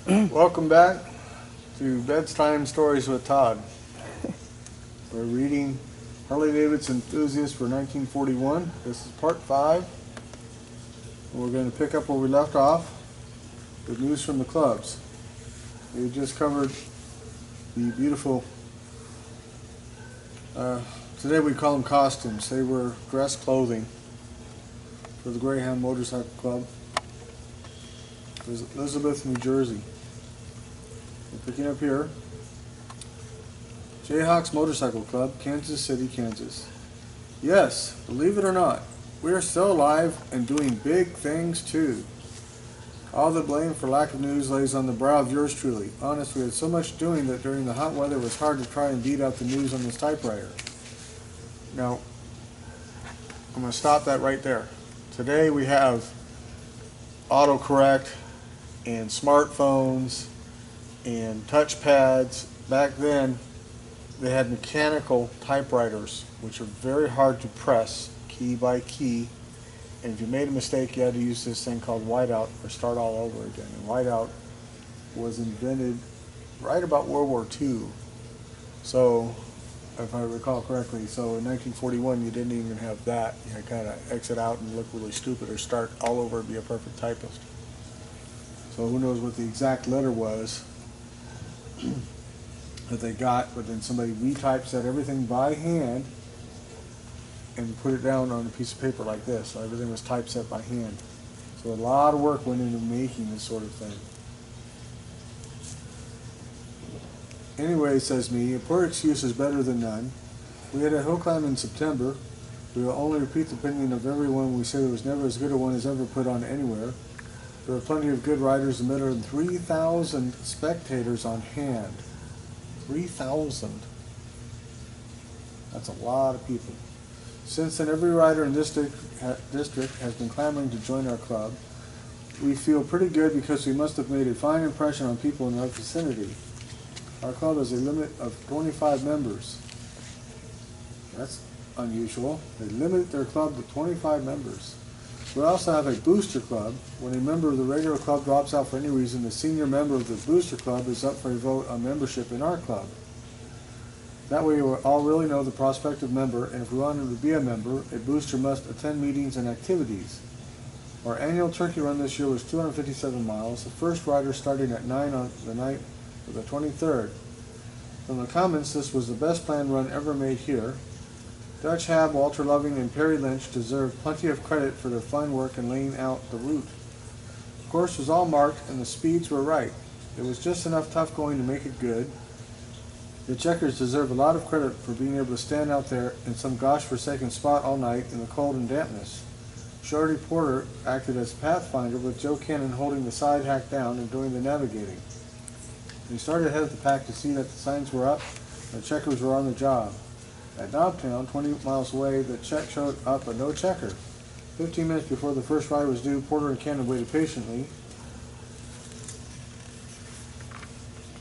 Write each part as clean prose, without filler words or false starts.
Welcome back to Bedtime Stories with Todd. We're reading Harley Davidson Enthusiast for 1941. This is part 5. And we're going to pick up where we left off with news from the clubs. We just covered the beautiful, today we call them costumes. They were dress clothing for the Greyhound Motorcycle Club. It was Elizabeth, New Jersey. We're picking up here. Jayhawks Motorcycle Club, Kansas City, Kansas. Yes, believe it or not, we are still alive and doing big things too. All the blame for lack of news lays on the brow of yours truly. Honest, we had so much doing that during the hot weather it was hard to try and beat out the news on this typewriter. Now, I'm going to stop that right there. Today we have autocorrect and smartphones and touchpads. Back then they had mechanical typewriters, which are very hard to press key by key, and if you made a mistake you had to use this thing called whiteout or start all over again. And whiteout was invented right about World War II, so if I recall correctly. So in 1941 you didn't even have that. You had to kind of exit out and look really stupid or start all over and be a perfect typist. So who knows what the exact letter was that they got, but then somebody retypeset everything by hand and put it down on a piece of paper like this. So everything was typeset by hand. So a lot of work went into making this sort of thing. Anyway, says me, a poor excuse is better than none. We had a hill climb in September. We will only repeat the opinion of everyone when we say there was never as good a one as ever put on anywhere. There were plenty of good riders and better than 3,000 spectators on hand. 3,000. That's a lot of people. Since then, every rider in this district has been clamoring to join our club. We feel pretty good because we must have made a fine impression on people in our vicinity. Our club has a limit of 25 members. That's unusual. They limit their club to 25 members. We also have a booster club. When a member of the regular club drops out for any reason, the senior member of the booster club is up for a vote on membership in our club. That way we will all really know the prospective member, and if we wanted to be a member, a booster must attend meetings and activities. Our annual turkey run this year was 257 miles, the first rider starting at 9 on the night of the 23rd. From the comments, this was the best planned run ever made here. Dutch Hab, Walter Loving, and Perry Lynch deserve plenty of credit for their fine work in laying out the route. The course was all marked and the speeds were right. It was just enough tough going to make it good. The checkers deserve a lot of credit for being able to stand out there in some gosh-forsaken spot all night in the cold and dampness. Shorty Porter acted as pathfinder with Joe Cannon holding the side hack down and doing the navigating. We started ahead of the pack to see that the signs were up and the checkers were on the job. At Knobtown, 20 miles away, the check showed up but no checker. 15 minutes before the first ride was due, Porter and Cannon waited patiently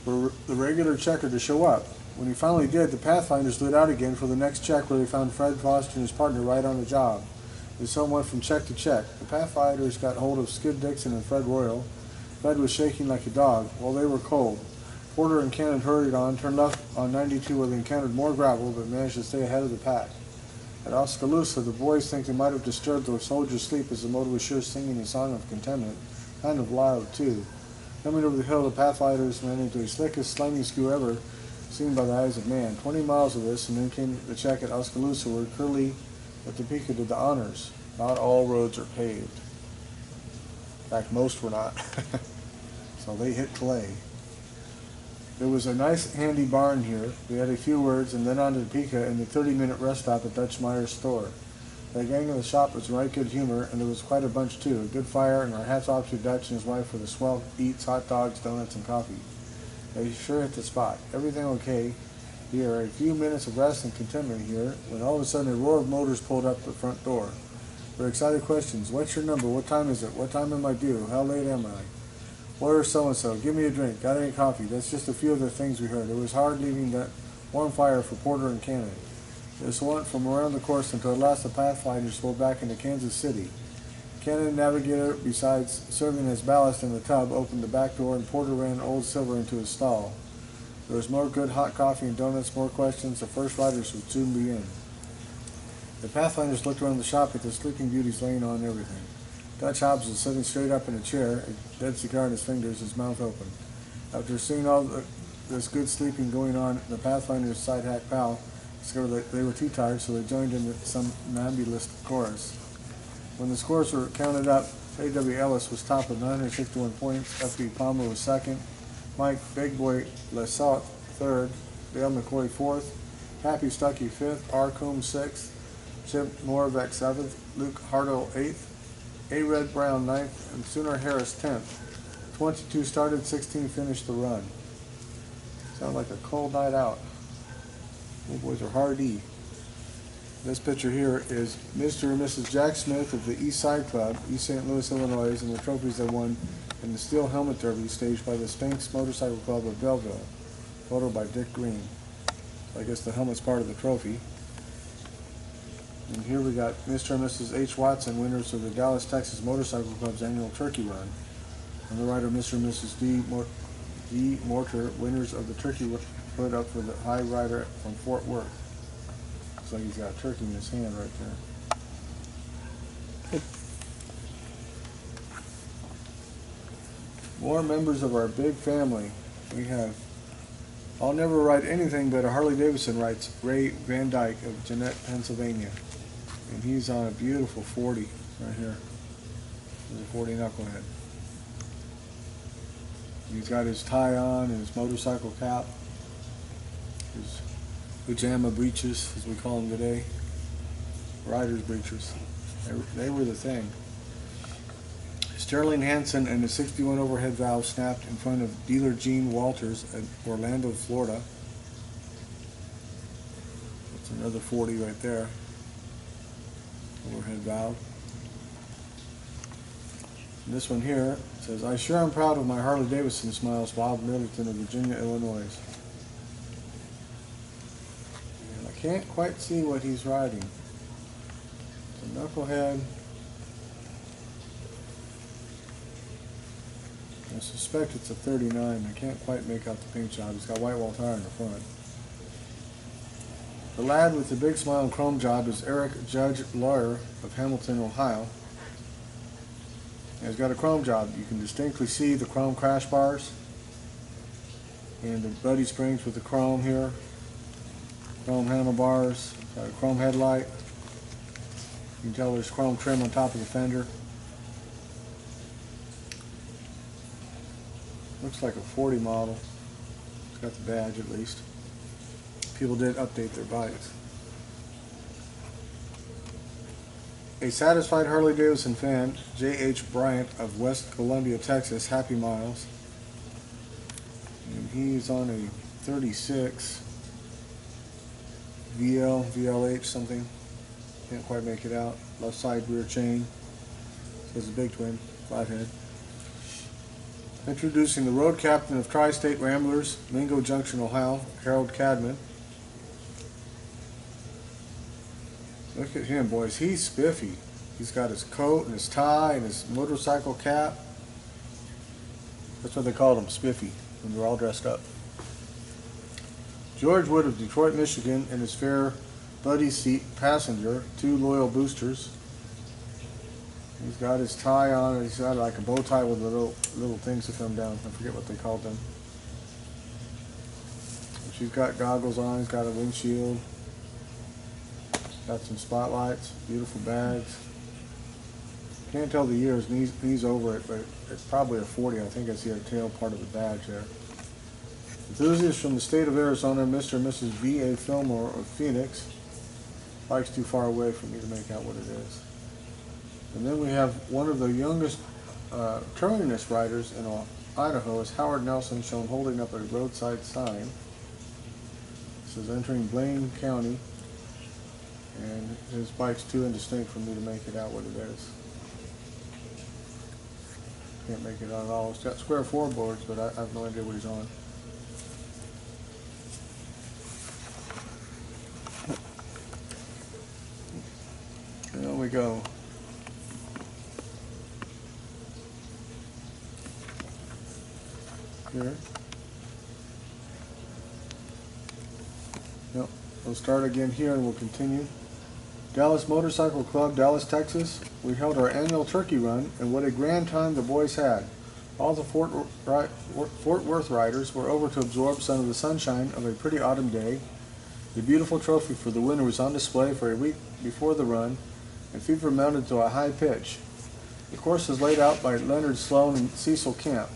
for the regular checker to show up. When he finally did, the Pathfinders lit out again for the next check, where they found Fred Foster and his partner right on the job. They saw went from check to check. The Pathfinders got hold of Skid Dixon and Fred Royal. Fred was shaking like a dog. Well, they were cold. Porter and Cannon hurried on, turned left on 92 where they encountered more gravel, but managed to stay ahead of the pack. At Oskaloosa, the boys think they might have disturbed the soldiers' sleep, as the motor was sure singing a song of contentment, kind of loud too. Coming over the hill, the Pathfinders ran into the slickest slimy skew ever seen by the eyes of man. 20 miles of this, and then came the check at Oskaloosa, where Curly at Topeka did the honors. Not all roads are paved. In fact, most were not. So they hit clay. There was a nice handy barn here. We had a few words and then on to Topeka and the 30-minute rest stop at Dutch Meyer's store. The gang in the shop was in right good humor, and there was quite a bunch too. A good fire, and our hats off to Dutch and his wife for the swell eats, hot dogs, donuts, and coffee. They sure hit the spot. Everything okay here. A few minutes of rest and contentment here, when all of a sudden a roar of motors pulled up the front door. There were excited questions. What's your number? What time is it? What time am I due? How late am I? Where's so-and-so? Give me a drink. Got any coffee? That's just a few of the things we heard. It was hard leaving that warm fire for Porter and Cannon. This went from around the course until at last the Pathfinders pulled back into Kansas City. Cannon Navigator, besides serving as ballast in the tub, opened the back door and Porter ran Old Silver into his stall. There was more good hot coffee and donuts, more questions. The first riders would soon be in. The Pathfinders looked around the shop at the sleeping beauties laying on everything. Dutch Hobbs was sitting straight up in a chair, a dead cigar in his fingers, his mouth open. After seeing all this good sleeping going on, the Pathfinder's side hack pal discovered that they were too tired, so they joined in some nebulous chorus. When the scores were counted up, A.W. Ellis was top with 961 points, F.B. Palmer was second, Mike Big Boy Lesot third, Dale McCoy fourth, Happy Stuckey fifth, R. Coombs sixth, Chip Moravec seventh, Luke Hartle eighth, A. Red Brown ninth, and Sooner Harris 10th. 22 started, 16 finished the run. Sounds like a cold night out. You boys are hardy. This picture here is Mr. and Mrs. Jack Smith of the East Side Club, East St. Louis, Illinois, and the trophies they won in the Steel Helmet Derby staged by the Spinks Motorcycle Club of Belleville. Photo by Dick Green. So I guess the helmet's part of the trophy. And here we got Mr. and Mrs. H. Watson, winners of the Dallas, Texas Motorcycle Club's annual turkey run. And the rider Mr. and Mrs. D. Mortar, winners of the turkey put up for the high rider from Fort Worth. Looks like he's got a turkey in his hand right there. More members of our big family. We have I'll never ride anything but a Harley Davidson, writes Ray Van Dyke of Jeanette, Pennsylvania. And he's on a beautiful 40 right here. There's a 40 knucklehead. He's got his tie on and his motorcycle cap, his pajama breeches, as we call them today, rider's breeches. They were the thing. Sterling Hansen and his 61 overhead valve snapped in front of dealer Gene Walters at Orlando, Florida. That's another 40 right there. Overhead valve. And this one here says, "I sure am proud of my Harley Davidson," smiles Bob Middleton of Virginia, Illinois. And I can't quite see what he's riding. It's a knucklehead. I suspect it's a 39. I can't quite make out the paint job. He's got white wall tire in the front. The lad with the big smile and chrome job is Eric Judge Lawyer of Hamilton, Ohio. And he's got a chrome job. You can distinctly see the chrome crash bars and the buddy springs with the chrome here. Chrome handlebars, got a chrome headlight. You can tell there's chrome trim on top of the fender. Looks like a 40 model. It's got the badge at least. People did update their bikes. A satisfied Harley Davidson fan, J.H. Bryant of West Columbia, Texas, Happy Miles. And he's on a 36 VLH something. Can't quite make it out. Left side rear chain. Says a big twin, flathead. Introducing the road captain of Tri-State Ramblers, Mingo Junction, Ohio, Harold Cadman. Look at him, boys. He's spiffy. He's got his coat and his tie and his motorcycle cap. That's what they called him, spiffy, when they're all dressed up. George Wood of Detroit, Michigan, and his fair buddy seat passenger, two loyal boosters. He's got his tie on. He's got like a bow tie with little things that come down. I forget what they called them. She's got goggles on. He's got a windshield. Got some spotlights. Beautiful bags. Can't tell the years. Knees over it, but it's probably a 40. I think I see a tail part of the badge there. Enthusiast from the state of Arizona, Mr. and Mrs. V.A. Fillmore of Phoenix. Bike's too far away for me to make out what it is. And then we have one of the youngest touringist riders in Idaho is Howard Nelson, shown holding up a roadside sign. This is entering Blaine County, and his bike's too indistinct for me to make it out what it is. Can't make it out at all. It's got square floorboards, but I have no idea what he's on. There we go. here. Yep. We'll start again here and we'll continue. Dallas Motorcycle Club, Dallas, Texas. We held our annual turkey run, and what a grand time the boys had. All the Fort Worth riders were over to absorb some of the sunshine of a pretty autumn day. The beautiful trophy for the winner was on display for a week before the run, and fever mounted to a high pitch. The course was laid out by Leonard Sloan and Cecil Camp,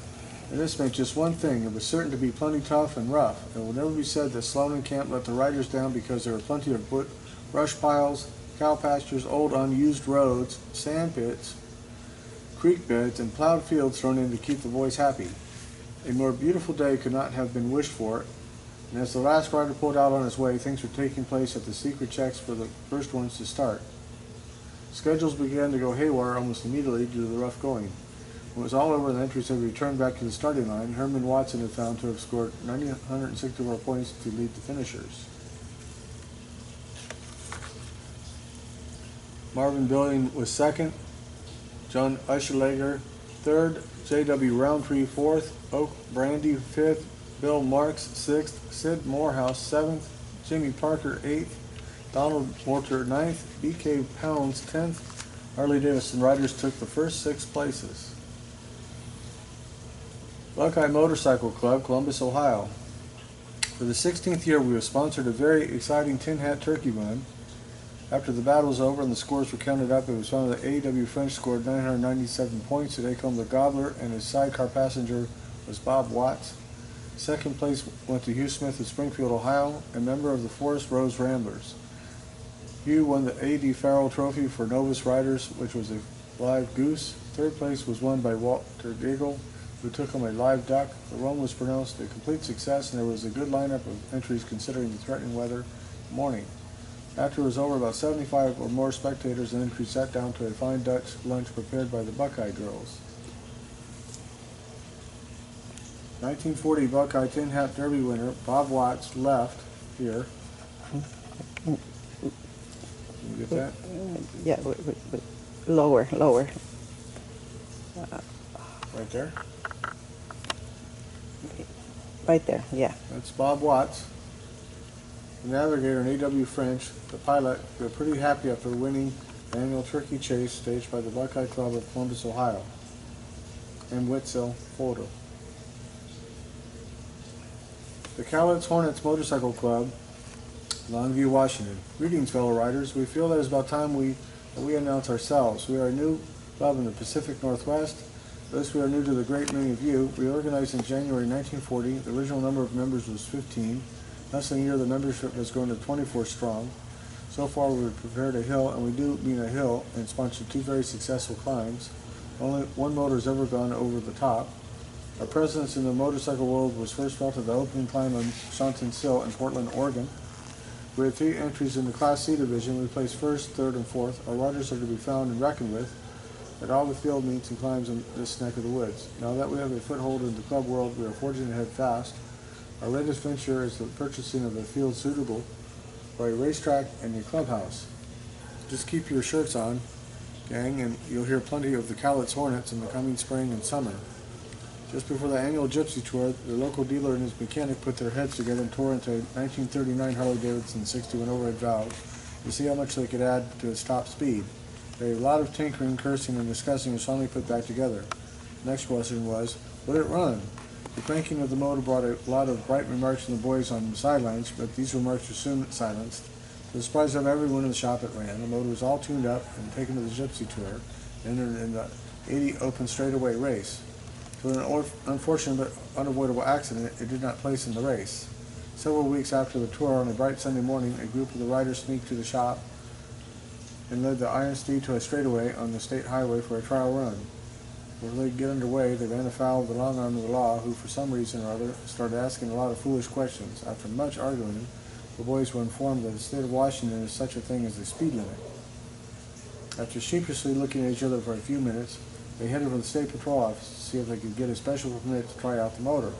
and this meant just one thing: it was certain to be plenty tough and rough. It will never be said that Sloan and Camp let the riders down, because there were plenty of brush piles, cow pastures, old unused roads, sand pits, creek beds, and plowed fields thrown in to keep the boys happy. A more beautiful day could not have been wished for, and as the last rider pulled out on his way, things were taking place at the secret checks for the first ones to start. Schedules began to go haywire almost immediately due to the rough going. When it was all over and the entries had returned back to the starting line, Herman Watson had found to have scored 964 points to lead the finishers. Marvin Billing was second, John Usherlager third, J.W. Roundtree fourth, Oak Brandy fifth, Bill Marks sixth, Sid Morehouse seventh, Jimmy Parker eighth, Donald Morter ninth, B.K. Pounds 10th. Harley Davidson riders took the first 6 places. Buckeye Motorcycle Club, Columbus, Ohio. For the 16th year, we have sponsored a very exciting tin hat turkey run. After the battle was over and the scores were counted up, it was found that A.W. French scored 997 points. Today come the Gobbler, and his sidecar passenger was Bob Watts. Second place went to Hugh Smith of Springfield, Ohio, a member of the Forest Rose Ramblers. Hugh won the A.D. Farrell Trophy for novice riders, which was a live goose. Third place was won by Walter Giggle, who took home a live duck. The run was pronounced a complete success, and there was a good lineup of entries considering the threatening weather morning. After it was over, about 75 or more spectators and entries sat down to a fine Dutch lunch prepared by the Buckeye girls. 1940 Buckeye Tin Hat Derby winner Bob Watts left here. Can you get that? Yeah, lower. Right there? Right there, yeah. That's Bob Watts. The navigator and A.W. French, the pilot, were pretty happy after winning the annual turkey chase staged by the Buckeye Club of Columbus, Ohio, and Wetzel photo. The Cowlitz Hornets Motorcycle Club, Longview, Washington. Greetings, fellow riders. We feel that it's about time that we announce ourselves. We are a new club in the Pacific Northwest. Thus, we are new to the great many of you. We organized in January 1940. The original number of members was 15. Less than a year, the membership has grown to 24 strong. So far, we've prepared a hill, and we do mean a hill, and sponsored 2 very successful climbs. Only one motor has ever gone over the top. Our presence in the motorcycle world was first felt at the opening climb on Shonton Sill in Portland, Oregon. We had 3 entries in the Class C division. We placed 1st, 3rd, and 4th. Our riders are to be found and reckoned with at all the field meets and climbs in this neck of the woods. Now that we have a foothold in the club world, we are forging ahead fast. Our latest venture is the purchasing of a field suitable for a racetrack and a clubhouse. Just keep your shirts on, gang, and you'll hear plenty of the Cowlitz Hornets in the coming spring and summer. Just before the annual Gypsy Tour, the local dealer and his mechanic put their heads together and tore into a 1939 Harley-Davidson 61 overhead valve to see how much they could add to its top speed. A lot of tinkering, cursing, and discussing was finally put back together. The next question was, would it run? The cranking of the motor brought a lot of bright remarks from the boys on the sidelines, but these remarks were soon silenced. To the surprise of everyone in the shop, it ran. The motor was all tuned up and taken to the Gypsy Tour, and entered in the 80 open straightaway race. Through an unfortunate but unavoidable accident, it did not place in the race. Several weeks after the tour, on a bright Sunday morning, a group of the riders sneaked to the shop and led the Iron Steed to a straightaway on the state highway for a trial run. Before they get underway, they ran afoul of the long arm of the law, who for some reason or other started asking a lot of foolish questions. After much arguing, the boys were informed that the state of Washington is such a thing as the speed limit. After sheepishly looking at each other for a few minutes, they headed for the state patrol office to see if they could get a special permit to try out the motor.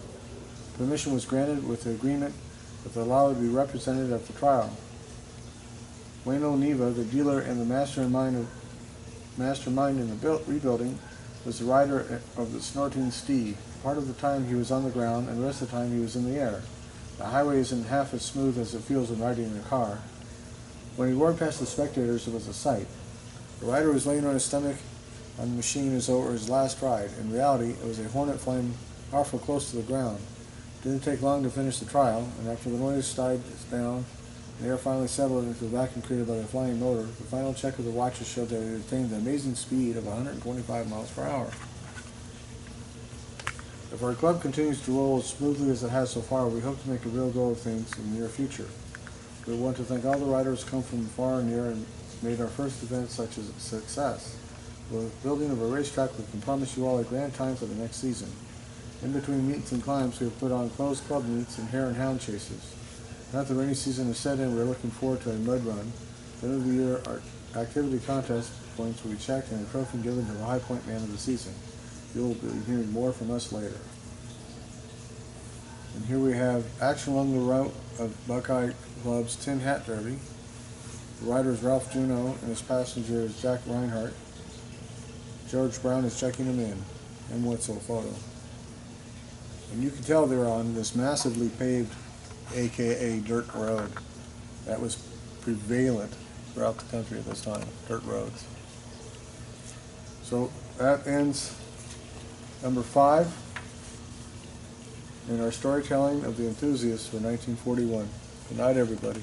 Permission was granted with the agreement that the law would be represented at the trial. Wayne O'Neiva, the dealer and the mastermind in the rebuilding, was the rider of the snorting steed. Part of the time he was on the ground, and the rest of the time he was in the air. The highway isn't half as smooth as it feels when riding in a car. When he roared past the spectators, it was a sight. The rider was laying on his stomach on the machine as though it were his last ride. In reality, it was a hornet flying powerful close to the ground. It didn't take long to finish the trial, and after the noise died down, the air finally settled into the vacuum created by the flying motor. The final check of the watches showed that it attained the amazing speed of 125 miles per hour. If our club continues to roll as smoothly as it has so far, we hope to make a real go of things in the near future. We want to thank all the riders who come from far and near and made our first event such a success. With the building of a racetrack, we can promise you all a grand time for the next season. In between meets and climbs, we have put on closed club meets and hare and hound chases. Now that the rainy season is set in, we are looking forward to a mud run. At the end of the year, our activity contest points will be checked and a trophy given to the high point man of the season. You will be hearing more from us later. And here we have action along the route of Buckeye Club's Tin Hat Derby. The rider is Ralph Juneau and his passenger is Jack Reinhardt. George Brown is checking them in. And Wetzel photo. And you can tell they're on this massively paved, aka dirt road, that was prevalent throughout the country at this time, dirt roads. So that ends number 5 in our storytelling of the Enthusiast for 1941. Good night, everybody.